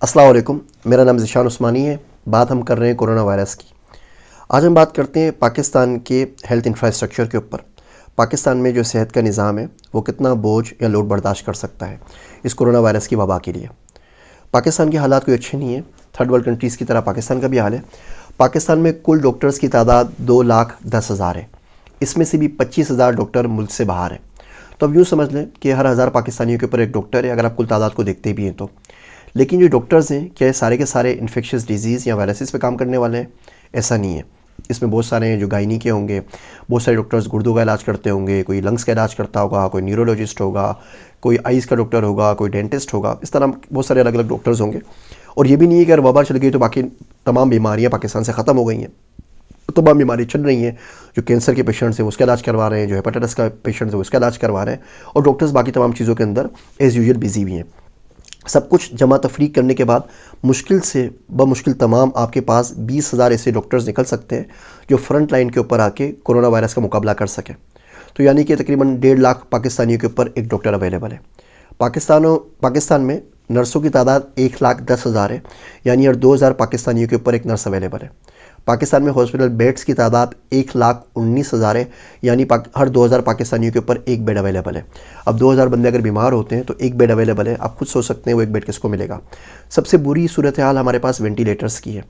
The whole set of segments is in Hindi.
अस्सलाम वालेकुम। मेरा नाम ज़ीशान उस्मानी है। बात हम कर रहे हैं कोरोना वायरस की। आज हम बात करते हैं पाकिस्तान के हेल्थ इंफ्रास्ट्रक्चर के ऊपर। पाकिस्तान में जो सेहत का निज़ाम है वो कितना बोझ या लोड बर्दाश्त कर सकता है इस कोरोना वायरस की वबा के लिए। पाकिस्तान के हालात कोई अच्छे नहीं है। थर्ड वर्ल्ड कंट्रीज़ की तरह पाकिस्तान का भी हाल है। पाकिस्तान में कुल डॉक्टर्स की तादाद 2,10,000 है। इसमें से भी 25,000 डॉक्टर मुल्क से बाहर हैं। तो अब यूँ समझ लें कि हर 1000 पाकिस्तानियों के ऊपर एक डॉक्टर है, अगर आप कुल तादाद को देखते भी हैं तो। लेकिन जो डॉक्टर्स हैं क्या ये सारे के सारे इन्फेक्शियस डिजीज़ या वायरसेस पे काम करने वाले हैं? ऐसा नहीं है। इसमें बहुत सारे हैं जो गायनी के होंगे, बहुत सारे डॉक्टर्स गुर्दों का इलाज करते होंगे, कोई लंग्स का इलाज करता होगा, कोई न्यूरोलॉजिस्ट होगा, कोई आइज़ का डॉक्टर होगा, कोई डेंटिस्ट होगा। इस तरह बहुत सारे अलग अलग डॉक्टर्स होंगे। और ये भी नहीं है कि अगर वबा चल गई तो बाकी तमाम बीमारियाँ पाकिस्तान से ख़त्म हो गई हैं। तमाम बीमारी चल रही हैं। जो कैंसर के पेशेंट्स हैं उसका इलाज करवा रहे हैं, जो हेपेटाइटिस का पेशेंट्स है उसका इलाज करवा रहे हैं, और डॉक्टर्स बाकी तमाम चीज़ों के अंदर एज़ यूजुअल बिजी भी हैं। सब कुछ जमा तफरीक करने के बाद मुश्किल से बमुश्किल तमाम आपके पास 20,000 ऐसे डॉक्टर्स निकल सकते हैं जो फ्रंट लाइन के ऊपर आके कोरोना वायरस का मुकाबला कर सकें। तो यानी कि तकरीबन 1.5 लाख पाकिस्तानियों के ऊपर एक डॉक्टर अवेलेबल है। पाकिस्तान में नर्सों की तादाद 1,10,000 है, यानी हर 2,000 पाकिस्तानियों के ऊपर एक नर्स अवेलेबल है। पाकिस्तान में हॉस्पिटल बेड्स की तादाद 1,19,000 है, यानी हर 2,000 पाकिस्तानियों के ऊपर एक बेड अवेलेबल है। अब 2,000 बंदे अगर बीमार होते हैं तो एक बेड अवेलेबल है। आप खुद सोच सकते हैं वो एक बेड किसको मिलेगा। सबसे बुरी सूरत हाल हमारे पास वेंटिलेटर्स की है।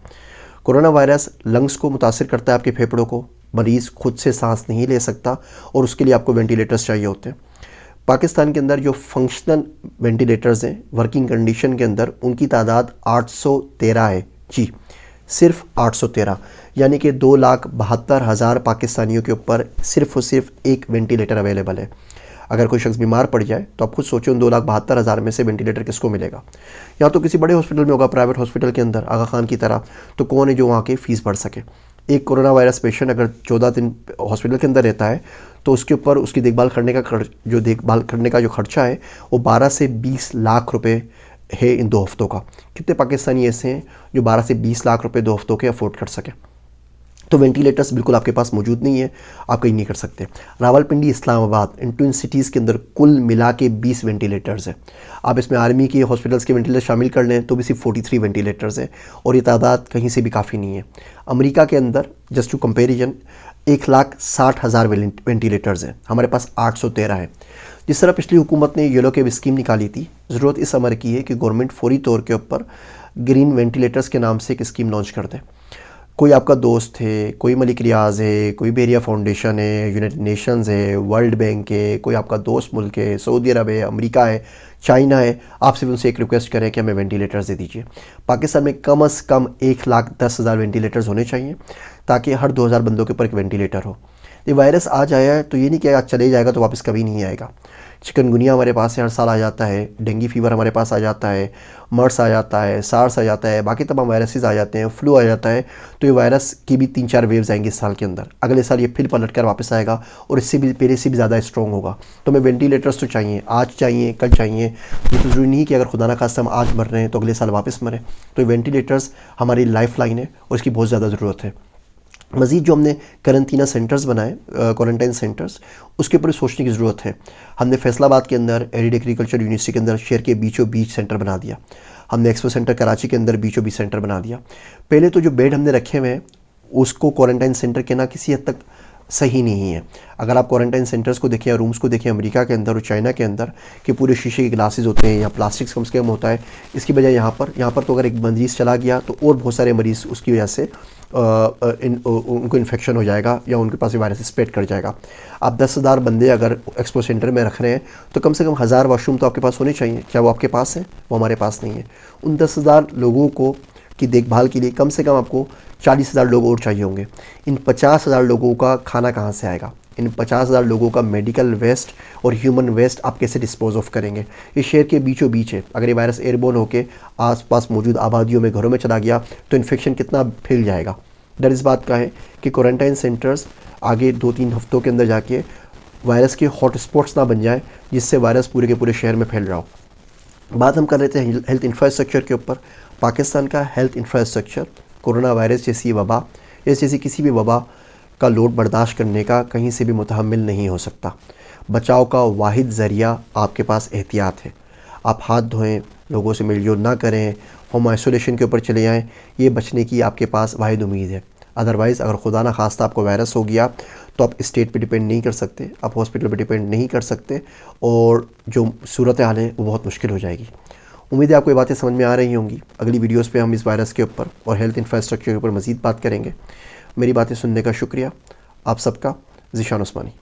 कोरोना वायरस लंग्स को मुतासर करता है, आपके फेफड़ों को। मरीज़ खुद से सांस नहीं ले सकता और उसके लिए आपको वेंटिलेटर्स चाहिए होते हैं। पाकिस्तान के अंदर जो फंक्शनल वेंटिलेटर्स हैं वर्किंग कंडीशन के अंदर, उनकी तादाद 813 है। जी, सिर्फ 813, यानी कि 2,72,000 पाकिस्तानियों के ऊपर सिर्फ और सिर्फ एक वेंटिलेटर अवेलेबल है। अगर कोई शख्स बीमार पड़ जाए तो आप खुद सोचो उन 2,72,000 में से वेंटिलेटर किसको मिलेगा। या तो किसी बड़े हॉस्पिटल में होगा, प्राइवेट हॉस्पिटल के अंदर आगा खान की तरह, तो कौन है जो वहाँ के फ़ीस भर सके। एक कोरोना वायरस पेशेंट अगर 14 दिन हॉस्पिटल के अंदर रहता है तो उसके ऊपर उसकी देखभाल करने का जो खर्चा है वो 12 से 20 लाख रुपए है इन 2 हफ्तों का। कितने पाकिस्तानी ऐसे हैं जो 12 से 20 लाख रुपए 2 हफ्तों के अफोर्ड कर सकें? तो वेंटिलेटर्स बिल्कुल आपके पास मौजूद नहीं है, आप कहीं नहीं कर सकते। रावलपिंडी, इस्लामाबाद, इन ट्विन सिटीज़ के अंदर कुल मिला के 20 वेंटिलेटर्स हैं। आप इसमें आर्मी के हॉस्पिटल्स के वेंटिलेटर शामिल कर लें तो भी सिर्फ 43 वेंटिलेटर्स हैं, और ये तादाद कहीं से भी काफ़ी नहीं है। अमेरिका के अंदर जस्ट टू कंपेरिजन 1,60,000 वेंटिलेटर्स हैं, हमारे पास 813 है। जिस तरह पिछली हुकूमत ने येलो केव स्कीम निकाली थी, ज़रूरत इस अमर की है कि गवर्नमेंट फौरी तौर के ऊपर ग्रीन वेंटिलेटर्स के नाम से एक स्कीम लॉन्च कर दे। कोई आपका दोस्त है, कोई मलिक रियाज है, कोई बेरिया फाउंडेशन है, यूनाइटेड नेशंस है, वर्ल्ड बैंक है, कोई आपका दोस्त मुल्क है, सऊदी अरब है, अमेरिका है, चाइना है, आप सिर्फ उनसे एक रिक्वेस्ट करें कि हमें वेंटिलेटर्स दे दीजिए। पाकिस्तान में कम से कम 1,10,000 वेंटिलेटर्स होने चाहिए ताकि हर 2,000 बंदों के ऊपर एक वेंटिलेटर हो। ये वायरस आज आया है तो ये नहीं कि आज चले जाएगा तो वापस कभी नहीं आएगा। चिकनगुनिया हमारे पास हर साल आ जाता है, डेंगू फीवर हमारे पास आ जाता है, मर्स आ जाता है, सार्स आ जाता है, बाकी तमाम वायरसेस आ जाते हैं, फ्लू आ जाता है। तो ये वायरस की भी 3-4 वेव्स आएंगी इस साल के अंदर। अगले साल ये फिर पलट कर वापस आएगा और इससे भी पहले से भी ज़्यादा स्ट्रॉन्ग होगा। तो हमें वेंटिलेटर्स तो चाहिए, आज चाहिए, कल चाहिए। ये तो ज़रूरी नहीं कि अगर खुदा ना खास्ता हम आज मर रहे हैं तो अगले साल वापस मरें। तो वेंटिलेटर्स हमारी लाइफ लाइन है और इसकी बहुत ज़्यादा ज़रूरत है। मज़ीद जो हमने करंटीना सेंटर्स बनाए, क्वारंटाइन सेंटर्स, उसके ऊपर सोचने की ज़रूरत है। हमने फैसलाबाद के अंदर एरिड एग्रीकल्चर यूनिवर्सिटी के अंदर शहर के बीचों बीच सेंटर बना दिया। हमने एक्सपो सेंटर कराची के अंदर बीचों बीच सेंटर बना दिया। पहले तो जो बेड हमने रखे हुए हैं उसको क्वारंटाइन सेंटर कहना किसी हद तक सही नहीं है। अगर आप क्वारंटाइन सेंटर्स को देखें या रूम्स को देखें अमेरिका के अंदर और चाइना के अंदर कि पूरे शीशे के ग्लासेस होते हैं या प्लास्टिक कम से कम होता है, इसकी बजाय यहाँ पर तो अगर एक मरीज़ चला गया तो और बहुत सारे मरीज़ उसकी वजह से उनको इन्फेक्शन हो जाएगा या उनके पास वायरस स्प्रेड कर जाएगा। आप 10,000 बंदे अगर एक्सपो सेंटर में रख रहे हैं तो कम से कम 1,000 वॉशरूम तो आपके पास होने चाहिए। क्या वो आपके पास है? वो हमारे पास नहीं है। उन 10,000 लोगों को की देखभाल के लिए कम से कम आपको 40,000 लोग और चाहिए होंगे। इन 50,000 लोगों का खाना कहाँ से आएगा? इन 50,000 लोगों का मेडिकल वेस्ट और ह्यूमन वेस्ट आप कैसे डिस्पोज ऑफ करेंगे? ये शहर के बीचों बीच है। अगर ये वायरस एयरबोर्न होकर आसपास मौजूद आबादियों में, घरों में चला गया तो इन्फेक्शन कितना फैल जाएगा। डर इस बात का है कि क्वारंटाइन सेंटर्स आगे 2-3 हफ्तों के अंदर जाके वायरस के हॉट स्पॉट्स ना बन जाए जिससे वायरस पूरे के पूरे शहर में फैल रहा हो। बात हम कर रहे थे हेल्थ इंफ्रास्ट्रक्चर के ऊपर। पाकिस्तान का हेल्थ इंफ्रास्ट्रक्चर कोरोना वायरस जैसी वबा या जैसी किसी भी वबा का लोड बर्दाश्त करने का कहीं से भी मुतहम्मिल नहीं हो सकता। बचाव का वाहिद ज़रिया आपके पास एहतियात है। आप हाथ धोएं, लोगों से मिलजुल ना करें, होम आइसोलेशन के ऊपर चले जाएँ। ये बचने की आपके पास वाहिद उम्मीद है। अदरवाइज़ अगर खुदा ना खास्ता आपको वायरस हो गया तो आप स्टेट पे डिपेंड नहीं कर सकते, आप हॉस्पिटल पे डिपेंड नहीं कर सकते, और जो सूरत हाल है वो बहुत मुश्किल हो जाएगी। उम्मीद है आपको ये बातें समझ में आ रही होंगी। अगली वीडियोस पे हम इस वायरस के ऊपर और हेल्थ इंफ्रास्ट्रक्चर के ऊपर मज़ीद बात करेंगे। मेरी बातें सुनने का शुक्रिया। आप सबका ज़ीशान उस्मानी।